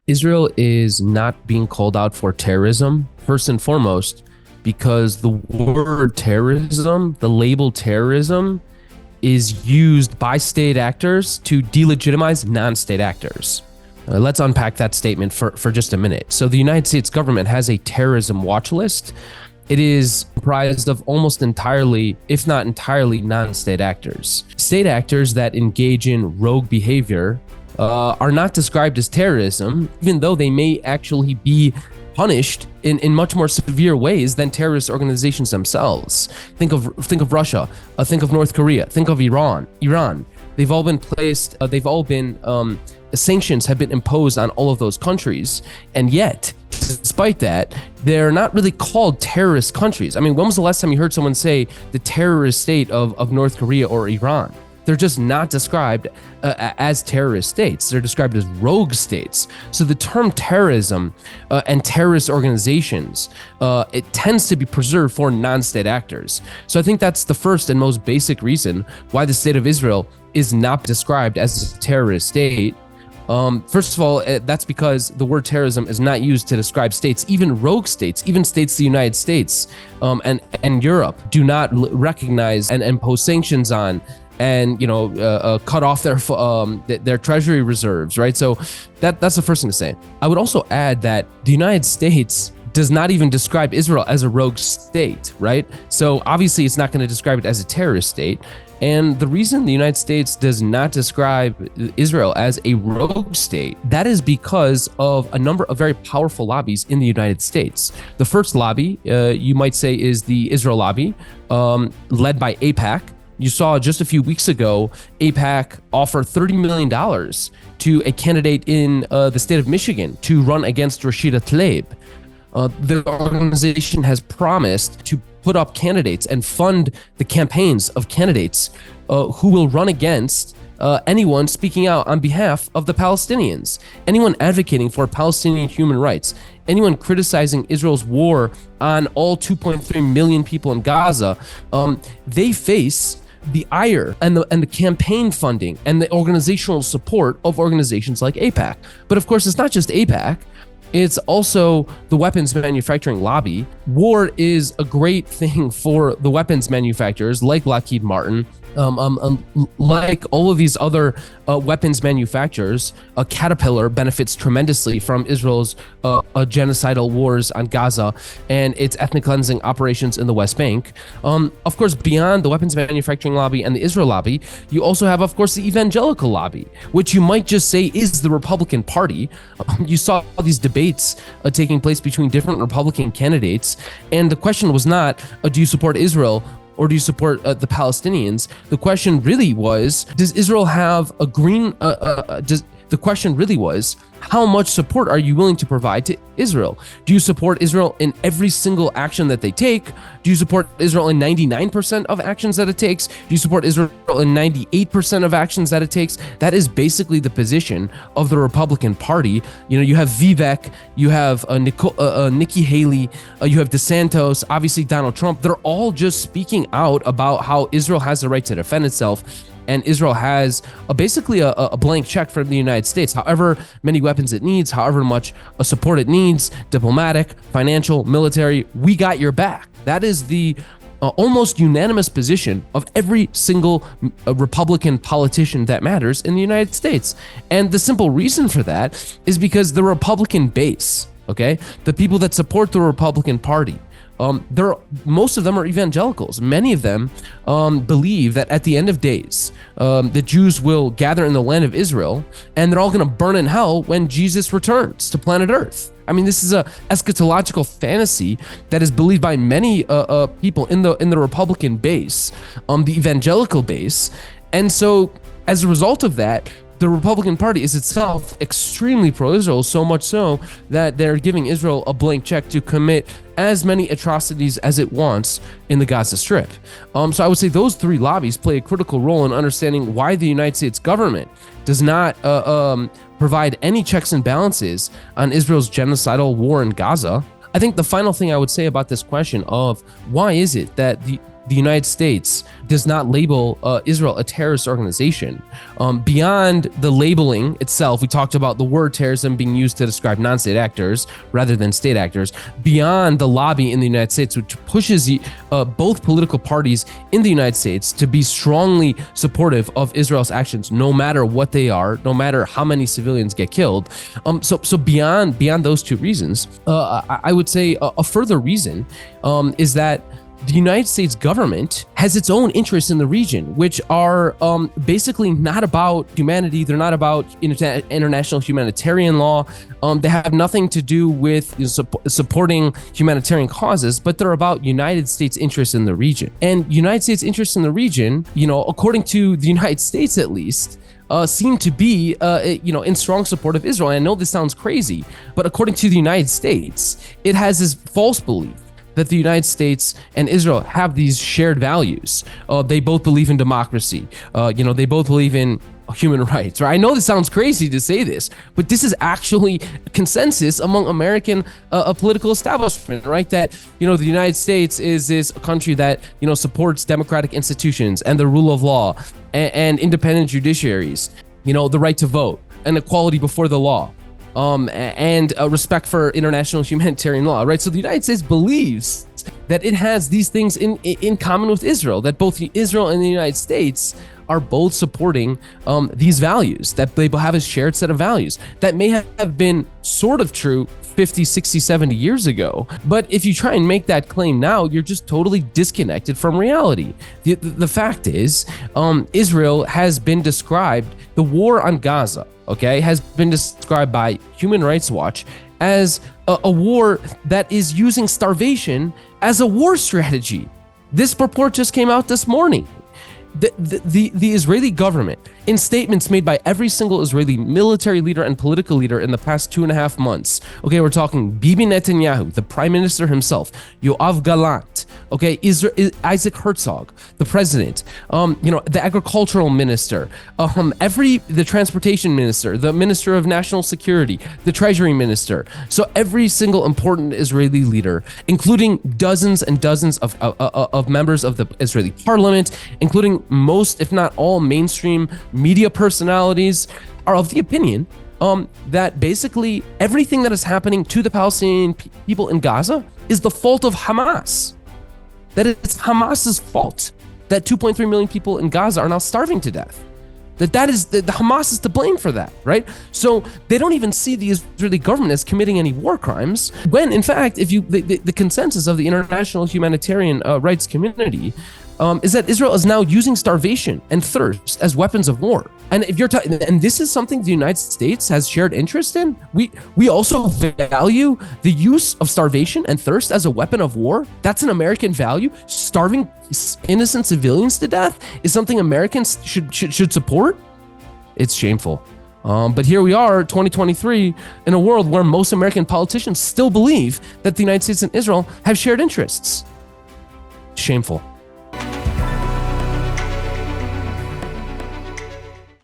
Israel is not being called out for terrorism, first and foremost, because the word terrorism, the label terrorism, is used by state actors to delegitimize non-state actors. Let's unpack that statement for just a minute. So the United States government has a terrorism watch list. It is comprised of almost entirely, if not entirely, non-state actors. State actors that engage in rogue behavior are not described as terrorism, even though they may actually be punished in much more severe ways than terrorist organizations themselves. Think of Russia, think of North Korea, think of Iran. They've all been sanctions have been imposed on all of those countries, and yet, despite that, they're not really called terrorist countries. I mean, when was the last time you heard someone say the terrorist state of North Korea or Iran? They're just not described as terrorist states. They're described as rogue states. So the term terrorism and terrorist organizations, it tends to be preserved for non-state actors. So I think that's the first and most basic reason why the state of Israel is not described as a terrorist state. First of all, that's because the word terrorism is not used to describe states, even rogue states, even states the United States and Europe do not recognize and impose sanctions on and cut off their treasury reserves, right? So that's the first thing to say. I would also add that the United States does not even describe Israel as a rogue state, right? So obviously it's not going to describe it as a terrorist state. And the reason the United States does not describe Israel as a rogue state, that is because of a number of very powerful lobbies in the United States. The first lobby, you might say, is the Israel lobby, led by AIPAC. You saw just a few weeks ago, AIPAC offer $30 million to a candidate in the state of Michigan to run against Rashida Tlaib. The organization has promised to put up candidates and fund the campaigns of candidates who will run against anyone speaking out on behalf of the Palestinians, anyone advocating for Palestinian human rights, anyone criticizing Israel's war on all 2.3 million people in Gaza. They face the ire and the campaign funding and the organizational support of organizations like AIPAC. But of course, it's not just AIPAC. It's also the weapons manufacturing lobby. War is a great thing for the weapons manufacturers like Lockheed Martin, like all of these other weapons manufacturers. Caterpillar benefits tremendously from Israel's genocidal wars on Gaza and its ethnic cleansing operations in the West Bank. Of course, beyond the weapons manufacturing lobby and the Israel lobby, you also have, of course, the evangelical lobby, which you might just say is the Republican Party. You saw these debates taking place between different Republican candidates, and the question was not, do you support Israel or do you support the Palestinians? The question really was, does Israel have a green, the question really was, how much support are you willing to provide to Israel? Do you support Israel in every single action that they take? Do you support Israel in 99% of actions that it takes? Do you support Israel in 98% of actions that it takes? That is basically the position of the Republican Party. You have Vivek, you have Nikki Haley, you have DeSantis, obviously Donald Trump. They're all just speaking out about how Israel has the right to defend itself. And Israel has basically a blank check from the United States. However many weapons it needs, however much support it needs, diplomatic, financial, military, we got your back. That is the almost unanimous position of every single Republican politician that matters in the United States. And the simple reason for that is because the Republican base, okay, the people that support the Republican Party, most of them are evangelicals. Many of them believe that at the end of days, the Jews will gather in the land of Israel, and they're all going to burn in hell when Jesus returns to planet Earth. I mean, this is a eschatological fantasy that is believed by many people in the Republican base, the evangelical base, and so as a result of that, the Republican Party is itself extremely pro-Israel, so much so that they're giving Israel a blank check to commit as many atrocities as it wants in the Gaza Strip. So I would say those three lobbies play a critical role in understanding why the United States government does not provide any checks and balances on Israel's genocidal war in Gaza. I think the final thing I would say about this question of why is it that the the United States does not label Israel a terrorist organization. Beyond the labeling itself, we talked about the word terrorism being used to describe non-state actors rather than state actors. Beyond the lobby in the United States, which pushes both political parties in the United States to be strongly supportive of Israel's actions, no matter what they are, no matter how many civilians get killed. So beyond those two reasons, I would say a further reason is that the United States government has its own interests in the region, which are basically not about humanity. They're not about international humanitarian law. They have nothing to do with supporting humanitarian causes, but they're about United States interests in the region. And United States interests in the region, according to the United States at least, seem to be, in strong support of Israel. And I know this sounds crazy, but according to the United States, it has this false belief that the United States and Israel have these shared values. They both believe in democracy. They both believe in human rights, right? I know this sounds crazy to say this, but this is actually consensus among American political establishment, right? That, the United States is this country that, supports democratic institutions and the rule of law and independent judiciaries, the right to vote and equality before the law. And respect for international humanitarian law, right? So the United States believes that it has these things in common with Israel, that both Israel and the United States are both supporting these values, that they have a shared set of values that may have been sort of true 50, 60, 70 years ago. But if you try and make that claim now, you're just totally disconnected from reality. The fact is, Israel has been described, the war on Gaza, has been described by Human Rights Watch as a war that is using starvation as a war strategy. This report just came out this morning. The Israeli government, in statements made by every single Israeli military leader and political leader in the past 2.5 months, we're talking Bibi Netanyahu, the prime minister himself, Yoav Gallant, Isaac Herzog, the president, the agricultural minister, the transportation minister, the minister of national security, the treasury minister. So every single important Israeli leader, including dozens and dozens of members of the Israeli parliament, including most, if not all, mainstream media personalities, are of the opinion that basically everything that is happening to the Palestinian people in Gaza is the fault of Hamas. That it's Hamas's fault that 2.3 million people in Gaza are now starving to death. That is the Hamas is to blame for that, right? So they don't even see the Israeli government as committing any war crimes, when in fact, the consensus of the international humanitarian rights community is that Israel is now using starvation and thirst as weapons of war. And if you're and this is something the United States has shared interest in. We also value the use of starvation and thirst as a weapon of war. That's an American value. Starving innocent civilians to death is something Americans should support. It's shameful. But here we are, 2023, in a world where most American politicians still believe that the United States and Israel have shared interests. Shameful.